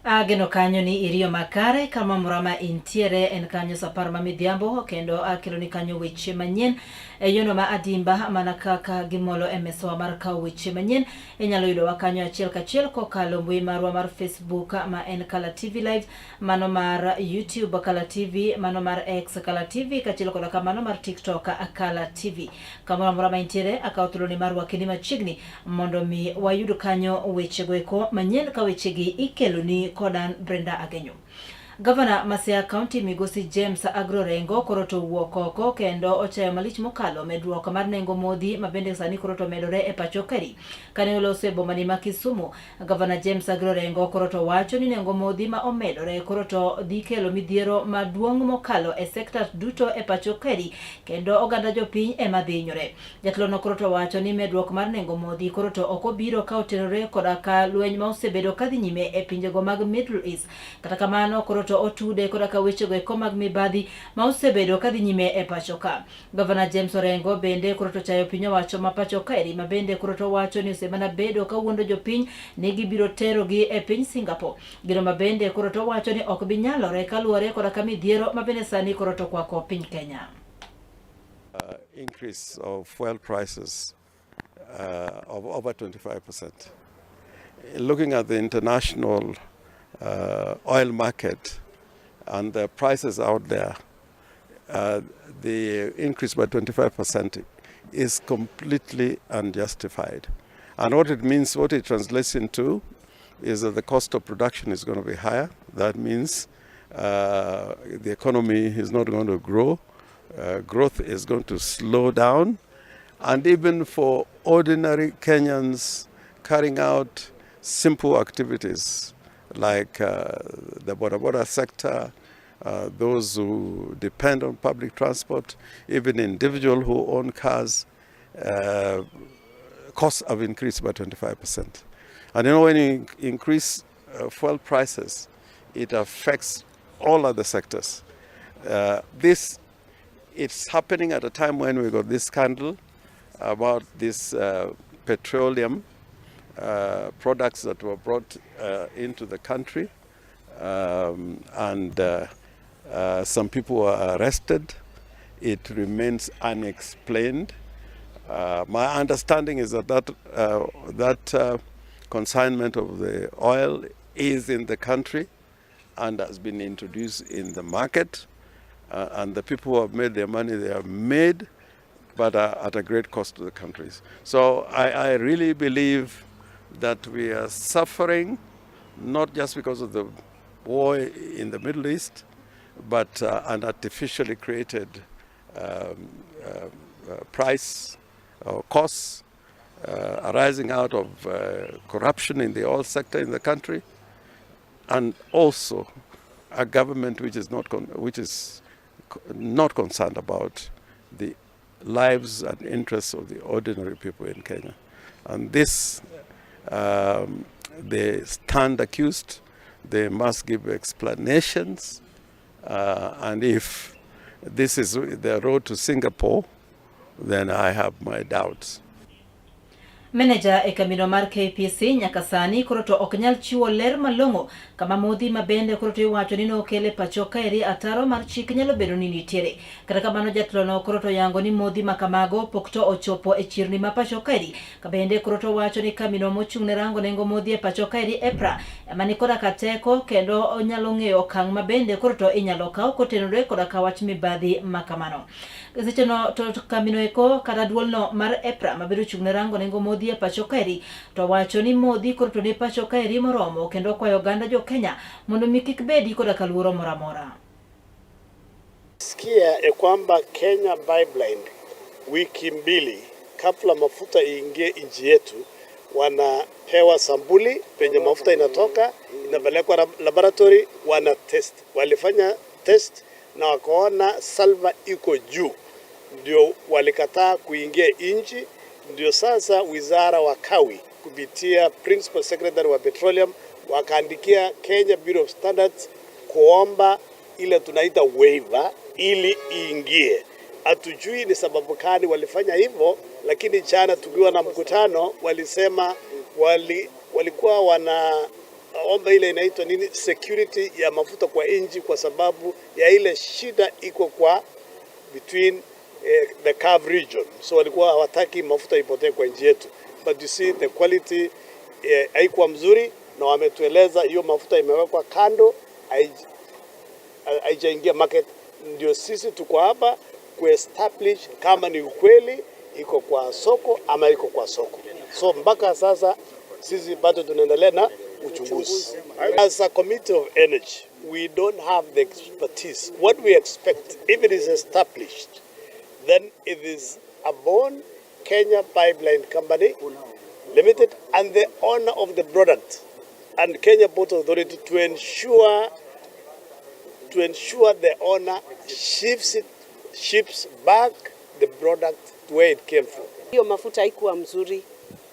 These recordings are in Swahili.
Ageno kanyo ni iriyo makare kama murama intiere en kanyo sapar midhiambo kendo akelo ni kanyo weche manyien yono ma adimba mana kaka gimolo MSwa mar kawo weche manyien inyalo yudo wa kanyo achiel kachiel kokalo mbui marwa mar Facebook ma en Kala TV Live, mano mar YouTube Kala TV, mano mar X Kala TV, kachiel koda kamano mar TikTok Kala TV. Kamora murama intiere akawo thuolo ni marwa kini machiegni mondo mi wayud kanyo weche goeko manyien ka weche gi ikelo ni kodan Brenda Agenyo. Governor Masia County Migosi James Agrorengo koro to wuok oko kendo ochayo malich mokalo medruok mar nengo modhi mabende sani koro to medore e pacho kari. Kane olose boma ni ma Kisumu, Governor James Agrorengo koro to wacho ni nengo modhi ma omedore koro to dhi kelo midhiero maduong' mokalo e sekta duto e pacho kari kendo oganda jopiny ema dhi hinyore. Jatlono koro to wacho ni medruok mar nengo modhi koro to ok obiro ka otenore koda ka lweny ma osebedo kadhi nyime e pinjego mag Middle East. Kata kamano koro to otude koda ka weche go eko mag mibadhi ma osebedo kadhi nyime e pacho ka. Governor James Orengo bende koro to chayo piny owacho ma pacho ka eri ma bende koro to wacho ni osemana bedo ka wuondo jopiny ni gibiro tero gi e piny Singapore. Gino ma bende koro to wacho ni ok bi nyalore kaluwore koda ka midhiero ma bende sani koro to kwako piny Kenya. Increase of fuel prices of over 25%. Looking at the international oil market and the prices out there, the increase by 25% is completely unjustified. And what it means, what it translates into, is that the cost of production is going to be higher. That means the economy is not going to grow. Growth is going to slow down. And even for ordinary Kenyans carrying out simple activities like the boda sector, those who depend on public transport, even individuals who own cars, costs have increased by 25%. And you know, when you increase fuel prices, it affects all other sectors. This it's happening at a time when we got this scandal about this petroleum products that were brought into the country, and some people were arrested. It remains unexplained. My understanding is that consignment of the oil is in the country and has been introduced in the market, and the people who have made their money, they have made, but at a great cost to the countries. So I really believe that we are suffering not just because of the war in the Middle East, but an artificially created price or costs arising out of corruption in the oil sector in the country, and also a government which is not concerned about the lives and interests of the ordinary people in Kenya. And this, they stand accused, they must give explanations, and if this is the road to Singapore, then I have my doubts. Manager e kamino mar KPC nyaka sani koro to ok nyal chiwo ler malong'o kama modhi mabende koro to iwacho ni nokele pacho ka eri ataro mar chik nyalo bedo ni nitiere. Kata kamano jatlono koro to yango ni modhi makamago pok to ochopo e chirni ma pacho ka eri. Kabende koro to wacho ni kamino mochung' ne rango nengo modhi e pacho ka eri EPRA ema ni koda ka teko kendo onyalo ng'eyo okang' mabende koro to inyalo kaw kotenore koda ka wach mibadhi makamano. Seche no to kamino eko kata duolno mar EPRA mabedo chung' ne rango nengo modhi e pacho ka eri to wacho ni modhi koro to ne pacho ka eri moromo kendo kwayo oganda jo Kenya mondo mi kik bedi koda ka luoro moro amora. Sikia kwamba Kenya Pipeline wiki mbili kabla mafuta iingie nchi yetu wanapewa sambuli penye mafuta inatoka, inapelekwa laboratory, wana test. Walifanya test na wakaona salva iko juu, ndio walikataa kuingia nchi. Ndio sasa wizara wa Kawi kupitia Principal Secretary wa Petroleum wakaandikia Kenya Bureau of Standards kuomba ile tunaita waiver ili iingie. Hatujui ni sababu gani walifanya hivyo, lakini jana tukiwa na mkutano walisema walikuwa tunaomba ile inaitwa nini, security ya mafuta kwa nchi, kwa sababu ya ile shida iko kwa between the Gulf region. So walikuwa hawataki mafuta ipotee kwa nchi yetu, but you see the quality haikuwa mzuri, na wametueleza hiyo mafuta imewekwa kando, haijaingia market. Ndio sisi tuko hapa kuestablish kama ni ukweli iko kwa soko ama iko kwa soko. So mpaka sasa sisi bado tunaendelea na uchunguzi. As a committee of energy, we don't have the expertise. What we expect, if it is established, then it is a born Kenya Pipeline Company Limited and the owner of the product and Kenya Port Authority to ensure the owner ships back the product to where it came from. Hiyo mafuta haikuwa mzuri,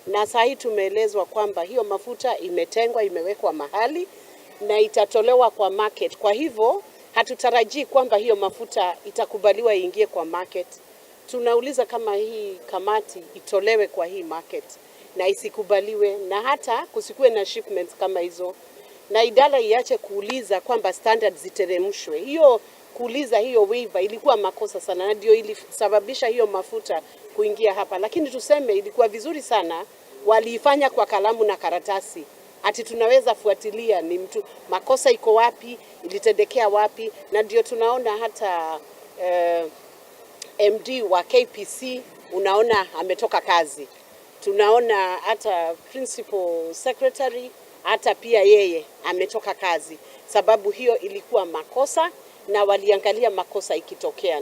na sasa hii tumeelezwa kwamba hiyo mafuta imetengwa, imewekwa mahali na itatolewa kwa market. Kwa hivyo hatutarajii kwamba hiyo mafuta itakubaliwa iingie kwa market. Tunauliza kama hii kamati itolewe kwa hii market na isikubaliwe, na hata kusikuwe na shipments kama hizo, na idara iache kuuliza kwamba standards ziteremshwe. Hiyo kuuliza hiyo waiver ilikuwa makosa sana, na ndio ilisababisha hiyo mafuta kuingia hapa. Lakini tuseme ilikuwa vizuri sana waliifanya kwa kalamu na karatasi, ati tunaweza fuatilia ni mtu makosa iko wapi, ilitendekea wapi. Na ndio tunaona hata MD wa KPC unaona ametoka kazi. Tunaona hata principal secretary hata pia yeye ametoka kazi, sababu hiyo ilikuwa makosa na waliangalia makosa ikitokea.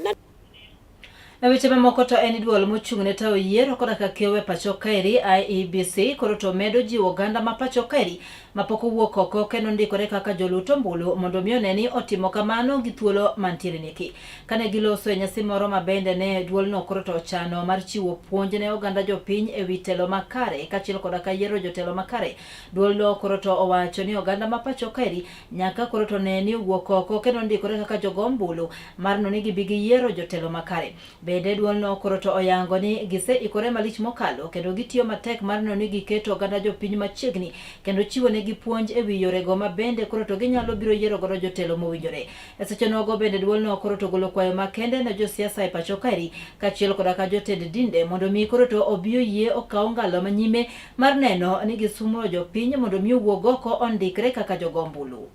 Na weche mamoko to en duol mochung'ne tayo yiero koda ka kewe pacho kaeri IEBC koro to medo jiwo oganda ma pacho kaeri mapok owuok oko kendo ndikore kaka joluto ombulu mondo mi oneni otimo kamano gi thuolo mantiere niki. Kane giloso e nyasi moro mabende ne duolno koro to chano mar chiwo puonj ne oganda jopiny e wi telo makare kaachiel koda ka yiero jotelo makare. Duolno koro to owacho ni oganda ma pacho kaeri nyaka koro to neni owuok oko kendo ndikore kaka jogo ombulu mar noni gibi giyiero jotelo makare. Bende duolno koro to oyango ni gise ikore malich mokalo kendo gitiyo matek mar noni giketo oganda jopiny machiegni kendo chiwo ne puonj e wi yorego ma bende koro to ginyalo biro yiero godo jotelo mowinjore. E seche nogo bende duolno koro to golo kwayo makende ne josiasa e pacho kaeri kaachiel koda ka jotend dinde mondo mi koro to obiyo yie okaw ngalo manyime mar neno ni gisumo jopiny mondo mi owuog oko ondikre kaka jogo ombulu.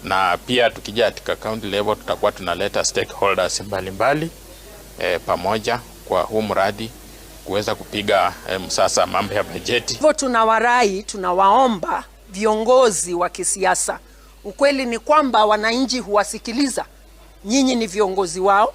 Na pia tukija katika county level tutakuwa tunaleta stakeholders mbalimbali pamoja kwa huu mradi kuweza kupiga msasa mambo ya bajeti. Hivyo tunawaomba viongozi wa kisiasa. Ukweli ni kwamba wananchi huwasikiliza. Nyinyi ni viongozi wao,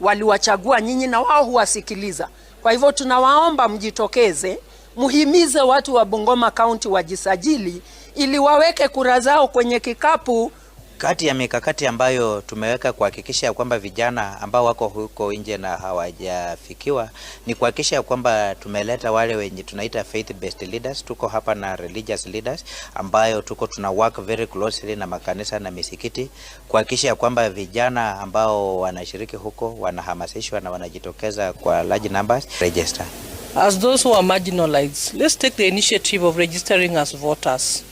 waliwachagua nyinyi na wao huwasikiliza. Kwa hivyo tunawaomba mjitokeze, muhimize watu wa Bungoma County wajisajili ili waweke kura zao kwenye kikapu. Kati ya mikakati ambayo tumeweka kuhakikisha kwamba vijana ambao wako huko nje na hawajafikiwa ni kuhakikisha kwamba tumeleta wale wenye tunaita faith based leaders. Tuko hapa na religious leaders ambayo tuna work very closely na makanisa na misikiti kuhakikisha kwamba vijana ambao wanashiriki huko wanahamasishwa na wanajitokeza kwa large numbers register. As those who are marginalized, let's take the initiative of registering as voters.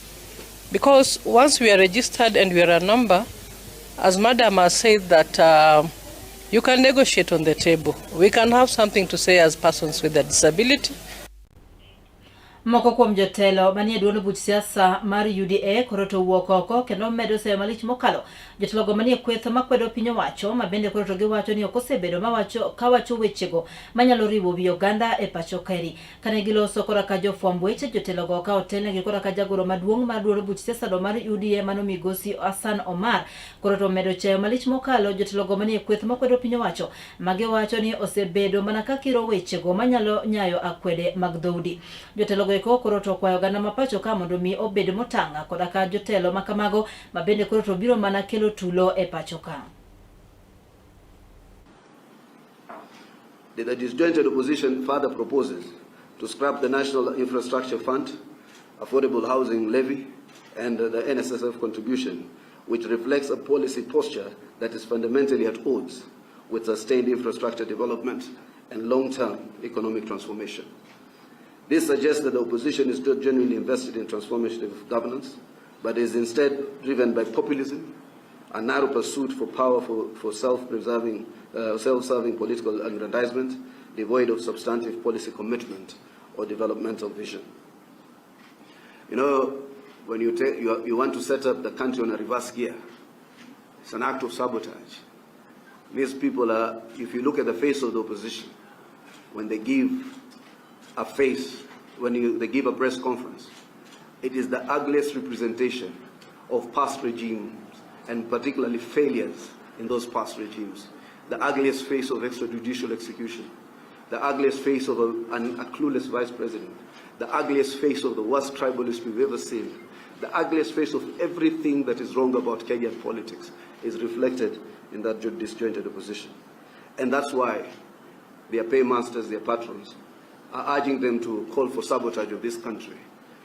Because once we are registered and we are a number, as Madam has said that you can negotiate on the table. We can have something to say as persons with a disability. Moko kuom jotelo manie duond buch siasa mar UDA koro to wuok oko kendo medo seyo malich mokalo. Jotelo go manie kwetho makwedo piny owacho ma bende koro to giwacho ni ok osebedo kawacho wechego manyalo riwo wi oganda e pacho kaeri. Kane giloso kora ka jofwamb weche jotelo go ka otelnegi kora ka jagoro maduong' mar duond buch siasa do mar UDA mano migosi Hassan Omar koro to medo cheyo malich mokalo jotelo go manie kwetho makwedo piny owacho ma giwacho ni osebedo mana ka kiro wechego manyalo nyayo akwede mag dhoudi. Jotelo go koro to kwayo oganda ma pacho ka mondo mi obed motanga koda ka jotelo makamago ma bende koro to biro mana kelo tulo e pacho ka. The disjointed opposition further proposes to scrap the National Infrastructure Fund, Affordable Housing Levy, and the NSSF contribution, which reflects a policy posture that is fundamentally at odds with sustained infrastructure development and long-term economic transformation. This suggests that the opposition is not genuinely invested in transformative governance, but is instead driven by populism, a narrow pursuit for power for self-serving political aggrandizement, devoid of substantive policy commitment or developmental vision. You know, when you want to set up the country on a reverse gear, it's an act of sabotage. These people are, if you look at the face of the opposition, when they give a face, they give a press conference, it is the ugliest representation of past regimes, and particularly failures in those past regimes. The ugliest face of extrajudicial execution, the ugliest face of a clueless vice president, the ugliest face of the worst tribalist we've ever seen, the ugliest face of everything that is wrong about Kenyan politics is reflected in that disjointed opposition. And that's why their paymasters, their patrons, are urging them to call for sabotage of this country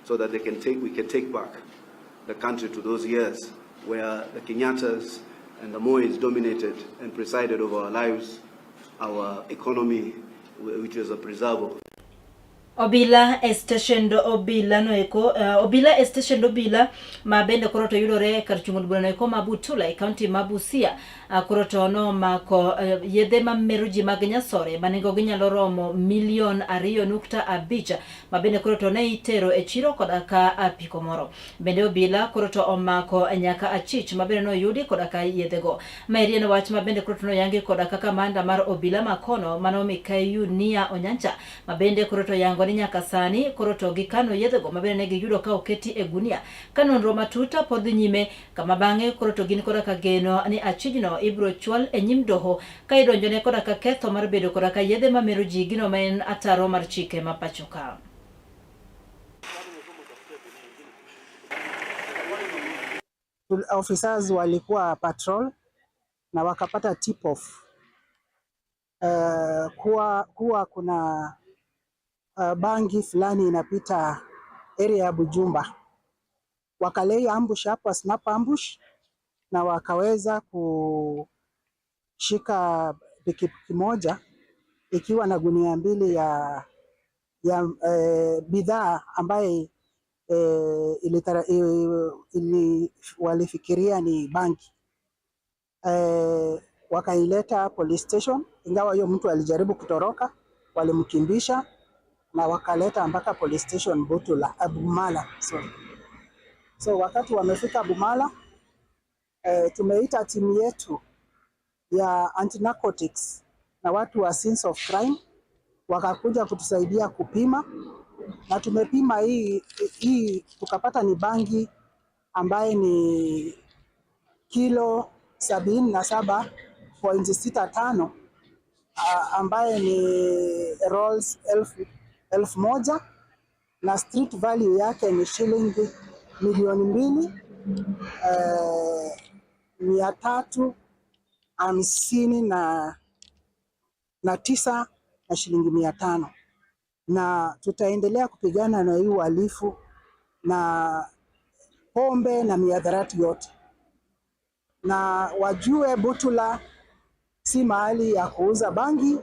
so that we can take back the country to those years where the Kenyattas and the Mois dominated and presided over our lives, our economy, which was a preserve. Obila esteshendo obila noeko obila esteshendo obila mabende koroto yudore karchungul bula noeko mabutula county mabusia koroto no mako yedhe mameruji magnyasore manego ginyalo romo milion 2.5 mabende koroto ne itero e chiro kodaka apiko moro bende obila koroto omako nyaka achich mabende no yudi kodaka yedhego mairieno wach mabende koroto no yangi kodaka kamanda mar obila makono manomi kayu nia onyancha mabende koroto yango nyaka sani koroto gikano yedhego mabende negi yudo ka oketi e gunia kanonro matuta podhi nyime kama bange koroto gin kodaka geno ni achijno ibro chwal e nyim doho ka idonjone kodaka ketho mar bedo kodaka yedhe mamero ji gino men ataro mar chike mapachoka. Officers walikuwa patrol na wakapata tip off kuwa kuna bangi fulani inapita area ya Bujumba. Wakalei ambush hapo, snap ambush, na wakaweza kushika pikipiki moja ikiwa na gunia 2 ya bidhaa ambaye walifikiria ni bangi. Wakaileta police station, ingawa hiyo mtu alijaribu kutoroka, walimkimbisha na wakaleta mpaka police station Bumala. So wakati wamefika Bumala, tumeita timu yetu ya anti-narcotics na watu wa scenes of crime, wakakuja kutusaidia kupima, na tumepima hii tukapata ni bangi ambaye ni kilo 77.65 ambaye ni rolls 1,000 na street value yake ni shilingi 2,359 na shilingi 500, na tutaendelea kupigana na hii uhalifu na pombe na miadharati yote, na wajue Butula si mahali ya kuuza bangi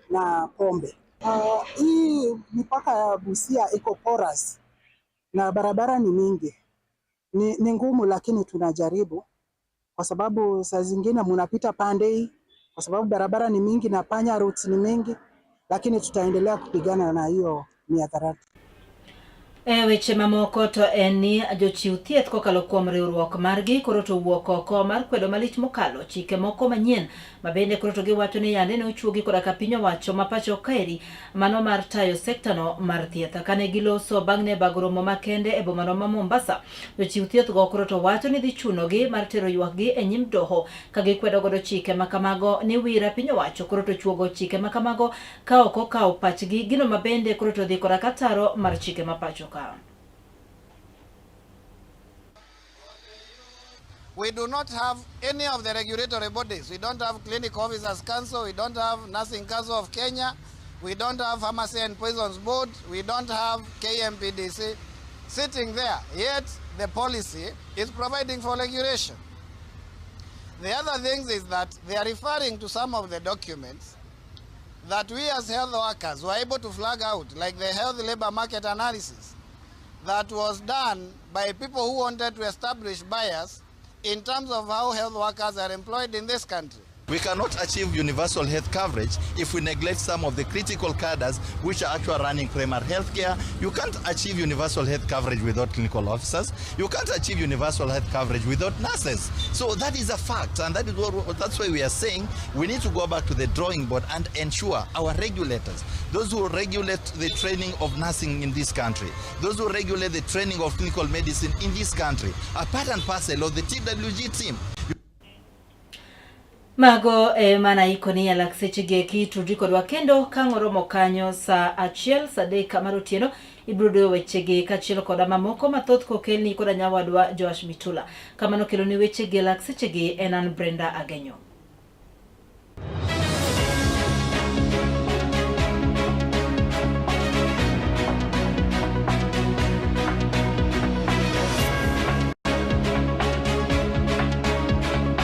na pombe. Hii mipaka ya Busia iko porous na barabara ni mingi, ni ngumu, lakini tunajaribu kwa sababu saa zingine mnapita pande hii kwa sababu barabara ni mingi na panya routes ni mingi, lakini tutaendelea kupigana na hiyo miadharati. Weche mamoko to eni jochiw thieth kokalo kuom riwruok margi koroto wuok oko mar kwedo malich mokalo chike moko manyien mabende koroto giwacho ni yande ne ochuogi kodaka piny owacho mapacho kaeri mano mar tayo sekta no mar thieth kane giloso bang'ne bagromo makende e bomano ma Mombasa. Jochiw thieth go koroto wacho ni dhi chunogi mar tero ywakgi e nyim doho ka gikwedo godo chike makamago ni wira piny owacho koroto chuogo chike makamago ka ok okawo pachgi gino mabende koroto dhi kodaka taro mar chike mapacho. We do not have any of the regulatory bodies. We don't have Clinical Officers Council. We don't have Nursing Council of Kenya. We don't have Pharmacy and Poisons Board. We don't have KMPDC sitting there. Yet the policy is providing for regulation. The other thing is that they are referring to some of the documents that we as health workers were able to flag out, like the health labor market analysis that was done by people who wanted to establish bias in terms of how health workers are employed in this country. We cannot achieve universal health coverage if we neglect some of the critical cadres which are actually running primary health care. You can't achieve universal health coverage without clinical officers. You can't achieve universal health coverage without nurses. So that is a fact, and that's why we are saying we need to go back to the drawing board and ensure our regulators, those who regulate the training of nursing in this country, those who regulate the training of clinical medicine in this country, are part and parcel of the TWG team. Mago mana ikoni ya laksechige ki tudrikodwa kendo kang'oromo kanyo sa achiel sadeka marotieno ibrudo wechege kachielo koda mamoko mathoth kokelni koda nyawadwa Joash Mitula. Kamano keloni wechege laksechege enan Brenda Agenyo.